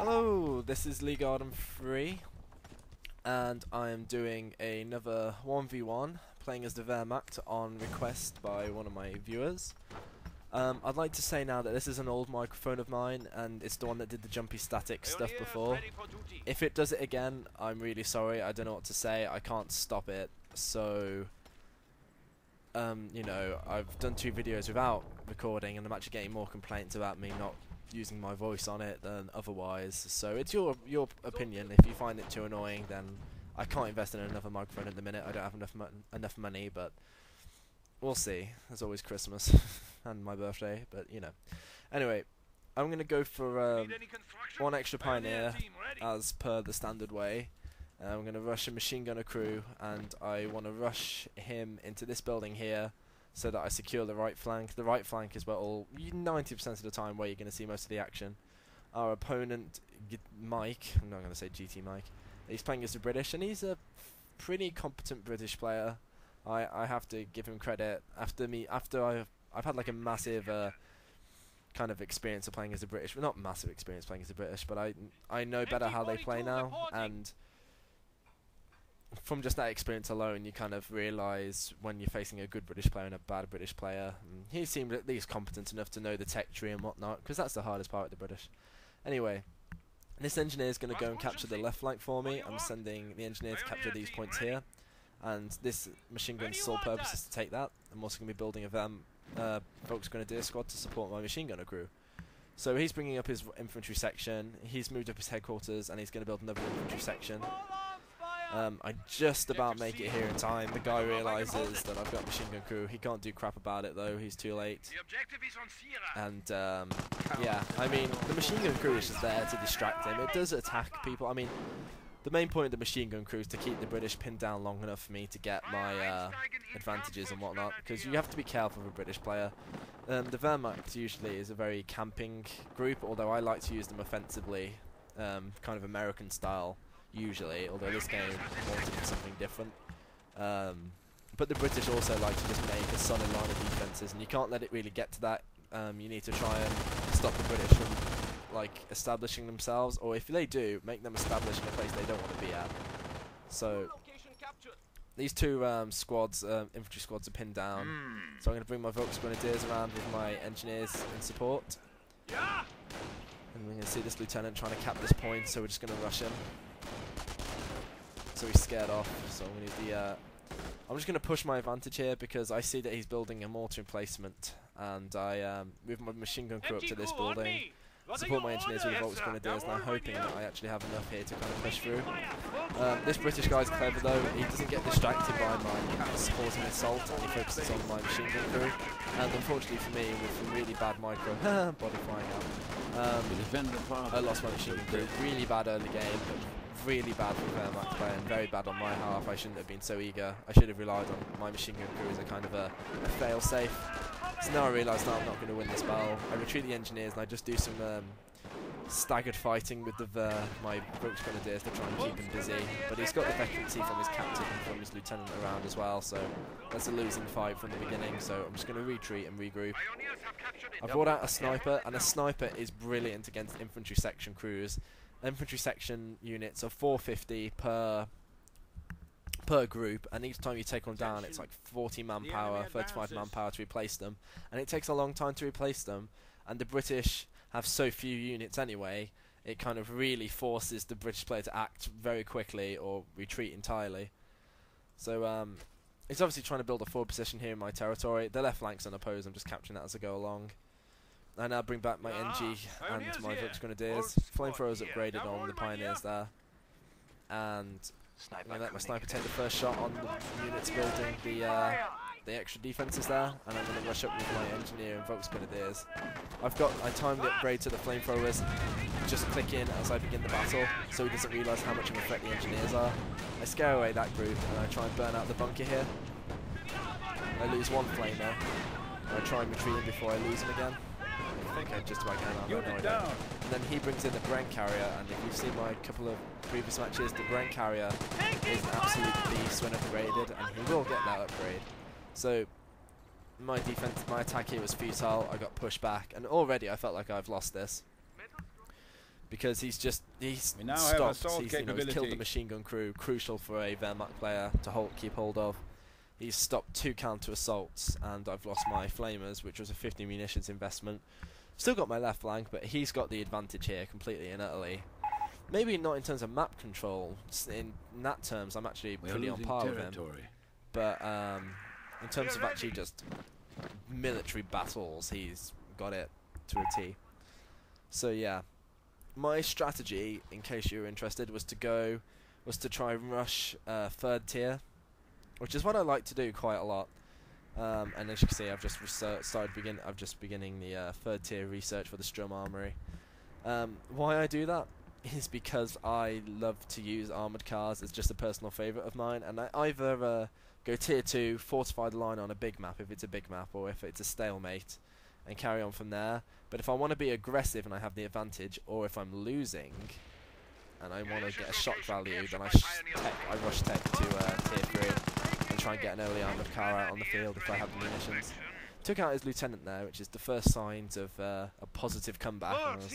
Hello, this is Lee Garden 3, and I am doing another 1v1, playing as the Wehrmacht on request by one of my viewers. I'd like to say now that this is an old microphone of mine, and it's the one that did the jumpy static stuff before. If it does it again, I'm really sorry, I don't know what to say, I can't stop it, so... you know, I've done 2 videos without recording, and I'm actually getting more complaints about me not using my voice on it than otherwise, so it's your opinion. If you find it too annoying, then I can't invest in another microphone at the minute. I don't have enough money, but we'll see. There's always Christmas and my birthday, but you know. Anyway, I'm gonna go for one extra pioneer as per the standard way. I'm going to rush a machine gunner crew, and I want to rush him into this building here so that I secure the right flank. The right flank is where 90% of the time where you're going to see most of the action. Our opponent, Mike, I'm not going to say GT Mike, he's playing as the British, and he's a pretty competent British player. I have to give him credit. After I've had like a massive kind of experience of playing as the British. Well, not massive experience playing as the British, but I know better how they play now, and from just that experience alone, you kind of realise when you're facing a good British player and a bad British player. He seemed at least competent enough to know the tech tree and whatnot, because that's the hardest part of the British. Anyway, this engineer is going to go and capture the left flank for me. I'm sending the engineer to capture these points here, and this machine gun's sole purpose is to take that. I'm also going to be building a Volks Grenadier squad to support my machine gunner crew. So he's bringing up his infantry section, he's moved up his headquarters, and he's going to build another infantry section. I just about make it here in time. The guy realises that I've got machine gun crew. He can't do crap about it though, he's too late. And yeah, I mean, the machine gun crew is just there to distract him. It does attack people. I mean, the main point of the machine gun crew is to keep the British pinned down long enough for me to get my advantages and whatnot, because you have to be careful with a British player. The Wehrmacht usually is a very camping group, although I like to use them offensively, kind of American style. Usually, although this game wanted something different. But the British also like to just make a solid line of defences, and you can't let it really get to that. You need to try and stop the British from like establishing themselves, or if they do, make them establish in a place they don't want to be at. So these 2 squads, infantry squads, are pinned down. So I'm going to bring my Volks Grenadiers around with my engineers in support. And we're going to see this lieutenant trying to cap this point, so we're just going to rush him. So he's scared off, so I'm just going to push my advantage here, because I see that he's building a mortar emplacement, and I move my machine gun crew up to this building, support my engineers with the Volks Grenadiers, and I'm hoping that I actually have enough here to kind of push through. This British guy's clever though. He doesn't get distracted by my supporting assault, and he focuses on my machine gun crew. And unfortunately for me, with some really bad micro body flying out, I lost my machine gun crew. Really bad early game, but really bad for Wehrmacht player, and very bad on my half. I shouldn't have been so eager. I should have relied on my machine gun crew as a kind of a fail-safe. So now I realise that I'm not going to win this battle. I retreat the engineers, and I just do some staggered fighting with my Volks Grenadiers to try and keep him busy. But he's got the veterancy from his captain and from his lieutenant around as well, so that's a losing fight from the beginning. So I'm just going to retreat and regroup. I've brought out a sniper, and a sniper is brilliant against infantry section crews. Infantry section units are 450 per group, and each time you take one down it's like 40 manpower, 35 manpower to replace them, and it takes a long time to replace them, and the British have so few units anyway, it kind of really forces the British player to act very quickly or retreat entirely. So he's obviously trying to build a forward position here in my territory. The left flank's unopposed, I'm just capturing that as I go along. I now bring back my NG and my Volks Grenadiers. Flamethrowers upgraded on the pioneers there. And I'm going to let my sniper take the first shot on the units building the extra defences there. And I'm going to rush up with my engineer and Volks Grenadiers. I timed the upgrade to the flamethrowers. Just click in as I begin the battle, so he doesn't realise how much of a threat the engineers are. I scare away that group, and I try and burn out the bunker here. I lose 1 flamer, and I try and retreat him before I lose him again. I think I just about can. No, I don't. And then he brings in the Brent carrier, and if you've seen my couple of previous matches, the Brent carrier is an absolute beast when upgraded, and he will get that upgrade. So my attack here was futile. I got pushed back, and already I felt like I've lost this. because he's stopped. He's killed the machine gun crew, crucial for a Wehrmacht player to keep hold of. He's stopped 2 counter assaults, and I've lost my flamers, which was a 50 munitions investment. Still got my left flank, but he's got the advantage here completely and utterly. Maybe not in terms of map control. In that terms, I'm actually pretty on par with him. But in terms of actually just military battles, he's got it to a T. So yeah, my strategy, in case you're interested, was to try and rush 3rd tier, which is what I like to do quite a lot. And as you can see, I've just beginning the 3rd tier research for the Strum Armory. Why I do that is because I love to use armoured cars. It's just a personal favourite of mine, and I either go tier 2, fortify the line on a big map if it's a big map, or if it's a stalemate, and carry on from there. But if I want to be aggressive and I have the advantage, or if I'm losing and I want to get a shock value, then I rush tech to tier 3 and try and get an early armoured car out on the field if I have the munitions. Took out his lieutenant there, which is the first signs of a positive comeback. I was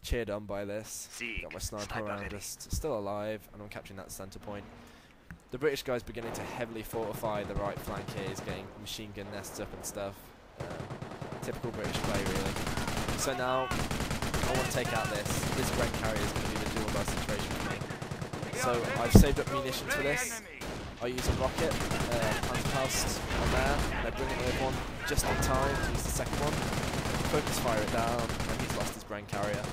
cheered on by this. Got my sniper around us, still alive, and I'm capturing that centre point. The British guy's beginning to heavily fortify the right flank here. He's getting machine gun nests up and stuff. Typical British play, really. So now I want to take out this Bren carrier is going to be the dual dice situation for me. So I've saved up munitions for this. I use a rocket, Panzerfaust on there, and I bring another one just in time to use the second one. Focus fire it down, and he's lost his Bren carrier.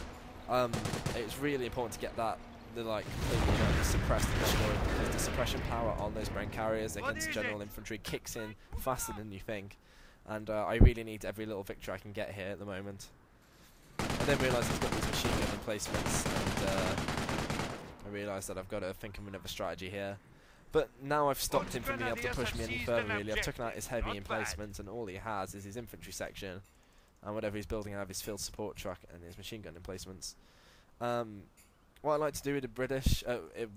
It's really important to get that completely suppressed and destroyed, because the suppression power on those Bren carriers against general infantry kicks in faster than you think, and I really need every little victory I can get here at the moment. I then realised he's got these machine gun emplacements, and I realised that I've got to think of another strategy here. But now I've stopped him from being able to push me any further, really. I've taken out his heavy emplacements, and all he has is his infantry section, and whatever he's building out of his field support truck and his machine gun emplacements. What I like to do with the British,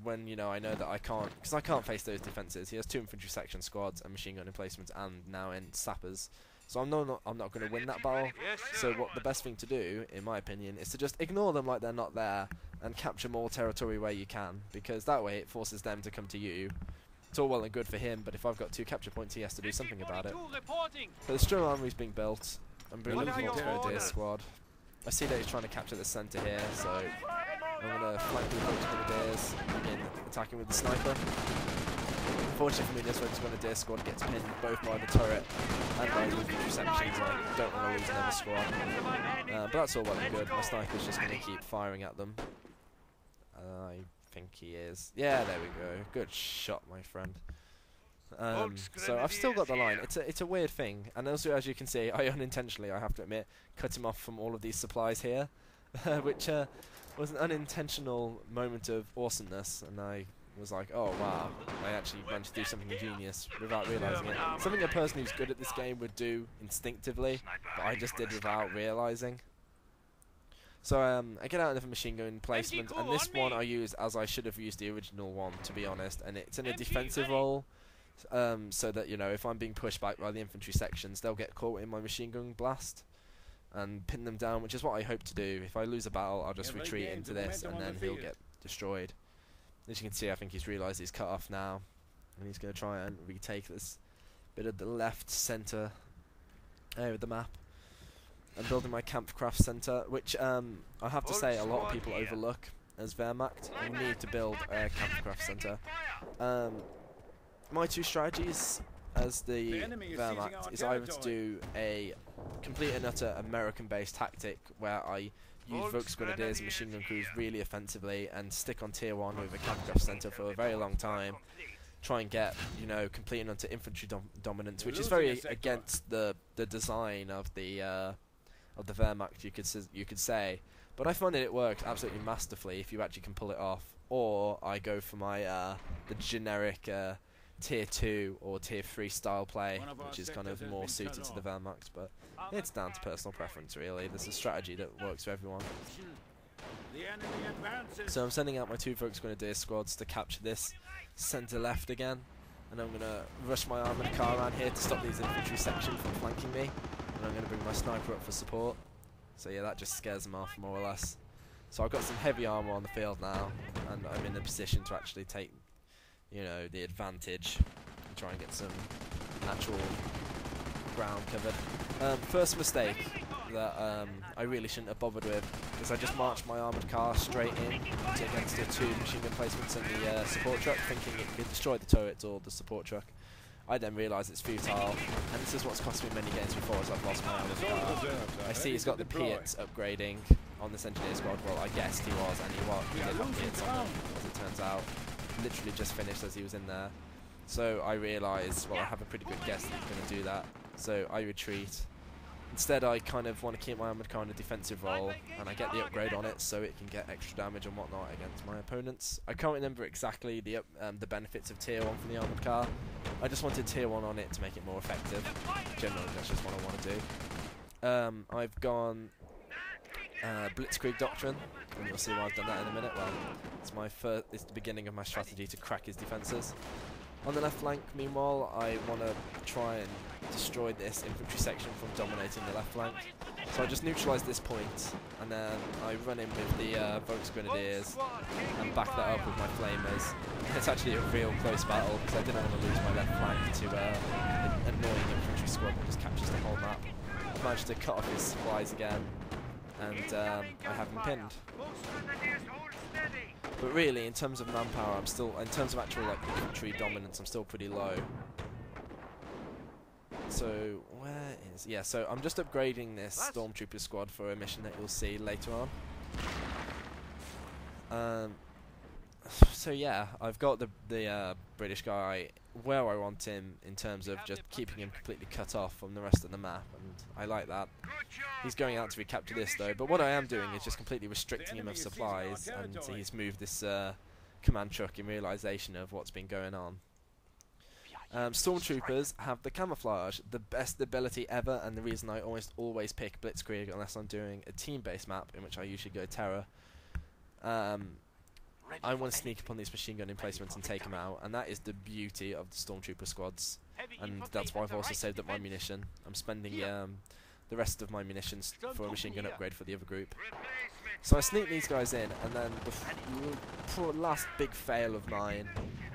when I know that I can't, because I can't face those defences. He has 2 infantry section squads and machine gun emplacements, and now in sappers. So I'm not going to win that battle. So what the best thing to do, in my opinion, is to just ignore them like they're not there and capture more territory where you can, because that way it forces them to come to you. It's all well and good for him, but if I've got 2 capture points, he has to do something about it. But the Strum Armory's being built. I'm bringing the Grenadier squad. I see that he's trying to capture the centre here, so I'm going to flank the Grenadiers and attacking with the sniper. Unfortunately for me, this one's Grenadier squad gets pinned both by the turret and by the infantry sections. I don't want to lose another squad. But that's all well and good. My sniper's just going to keep firing at them. I think he is. Yeah, there we go. Good shot, my friend. So I've still got the line. It's a weird thing, and also, as you can see, I unintentionally, I have to admit, cut him off from all of these supplies here, which was an unintentional moment of awesomeness, and I was like, oh wow, I actually managed to do something ingenious without realising it. Something a person who's good at this game would do instinctively, but I just did without realising. So I get out another machine gun placement, and this one I use as I should have used the original one, to be honest, and it's in a defensive role, so that, if I'm being pushed back by the infantry sections, they'll get caught in my machine gun blast and pin them down, which is what I hope to do. If I lose a battle, I'll just retreat into this, and then he'll get destroyed. As you can see, I think he's realised he's cut off now, and he's going to try and retake this bit of the left centre area of the map. I'm building my Kampfkraft Centre, which I have to say a lot of people overlook as Wehrmacht. You need to build a Kampfkraft Centre. My 2 strategies as the Wehrmacht is either to do a complete and utter American-based tactic where I use Volksgrenadiers and machine gun crews really offensively and stick on tier 1 with a Kampfkraft Centre for a very long time. Try and get, complete and utter infantry dominance, which is very against the design of the Wehrmacht, you could say. But I find that it works absolutely masterfully if you actually can pull it off. Or I go for my the generic tier 2 or tier 3 style play, which is kind of more suited to the Wehrmacht, but it's down to personal preference, really. There's a strategy that works for everyone. So I'm sending out my 2 Volksgrenadier squads to capture this centre left again, and I'm going to rush my armoured car around here to stop these infantry sections from flanking me, and I'm going to bring my sniper up for support. So yeah, that just scares them off more or less. So I've got some heavy armor on the field now, and I'm in a position to actually take, you know, the advantage and try and get some actual ground covered. First mistake that I really shouldn't have bothered with is I just marched my armoured car straight in against the 2 machine gun placements and the support truck, thinking it could destroy the turrets or the support truck. I then realised it's futile, and this is what's cost me many games before, as I've lost my armoured car. I see he's got the Piats upgrading on this engineer squad. Well, I guessed he was, and he did have Piats on them, as it turns out. Literally just finished as he was in there. So I realised, well, I have a pretty good guess that he's going to do that. So I retreat. Instead, I kind of want to keep my armoured car in a defensive role, and I get the upgrade on it so it can get extra damage and whatnot against my opponents. I can't remember exactly the benefits of tier 1 from the armoured car. I just wanted tier 1 on it to make it more effective. Generally, that's just what I want to do. I've gone Blitzkrieg Doctrine, and you'll see why I've done that in a minute. Well, it's the beginning of my strategy to crack his defences. On the left flank, meanwhile, I want to try and destroy this infantry section from dominating the left flank. So I just neutralise this point, and then I run in with the Volksgrenadiers and back that up with my flamers. It's actually a real close battle because I didn't want to lose my left flank to an annoying infantry squad that just captures the whole map. I managed to cut off his supplies again, and I have him pinned. But really, in terms of manpower, I'm still, in terms of actual like infantry dominance, I'm still pretty low. So where is? Yeah, so I'm just upgrading this stormtrooper squad for a mission that you'll see later on. So yeah, I've got the British guy where I want him in terms of just keeping him completely cut off from the rest of the map, and I like that. He's going out to recapture this though, but what I am doing is just completely restricting him of supplies, and he's moved this command truck in realisation of what's been going on. Stormtroopers have the camouflage, the best ability ever, and the reason I always pick Blitzkrieg unless I'm doing a team-based map, in which I usually go Terror. I want to sneak upon these machine gun emplacements and take them out, and that is the beauty of the Stormtrooper squads, and that's why I've also saved up my munition. I'm spending the rest of my munitions for a machine gun upgrade for the other group. So I sneak these guys in, and then the last big fail of mine,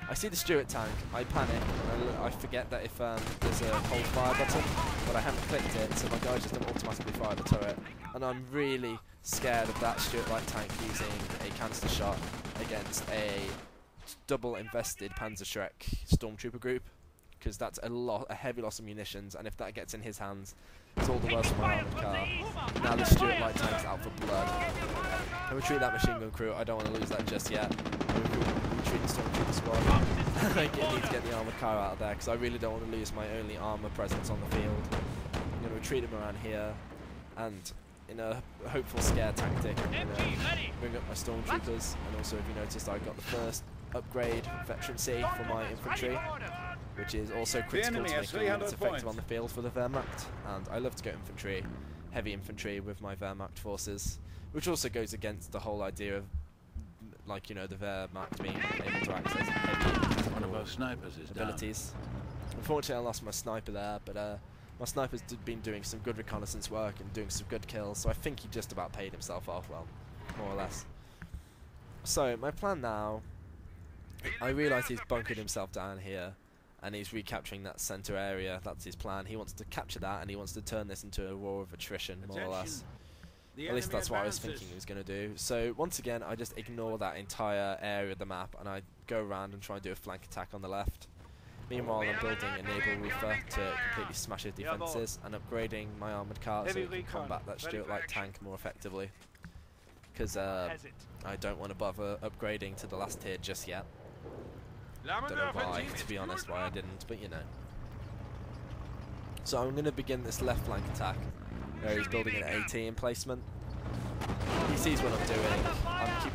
I see the Stuart tank, I panic, and I forget that if there's a hold fire button, but I haven't clicked it, so my guys just don't automatically fire the turret, and I'm really scared of that Stuart light tank using a canister shot against a double invested Panzerschreck Stormtrooper group, because that's a heavy loss of munitions, and if that gets in his hands, it's all the worse for my armoured car. Now the Stuart light tank's out for blood. I retreat that machine gun crew, I don't want to lose that just yet. Retreat the Stormtrooper squad. I need to get the armoured car out of there, because I really don't want to lose my only armour presence on the field. I'm going to retreat him around here, and in a hopeful scare tactic, I'm going to bring up my Stormtroopers, and also if you noticed I got the first upgrade veterancy for my infantry, which is also critical to make units effective on the field for the Wehrmacht, and I love to go infantry, heavy infantry with my Wehrmacht forces, which also goes against the whole idea of, like, you know, the Wehrmacht being able to access heavy one of our snipers is abilities. Unfortunately I lost my sniper there, but my sniper's been doing some good reconnaissance work and doing some good kills, so I think he just about paid himself off, well, more or less. So my plan now, I realise he's bunkered himself down here, and he's recapturing that centre area. That's his plan. He wants to capture that, and he wants to turn this into a war of attrition, more or less. At least that's what I was thinking he was going to do. So once again, I just ignore that entire area of the map, and I go around and try and do a flank attack on the left. Meanwhile, I'm building a naval roofer to completely smash his defences, and upgrading my armoured car so it can combat that Stuart light tank more effectively. Because I don't want to bother upgrading to the last tier just yet. Don't know why, to be honest, why I didn't, but you know. So I'm going to begin this left flank attack, where he's building an AT emplacement. He sees what I'm doing. I'm keeping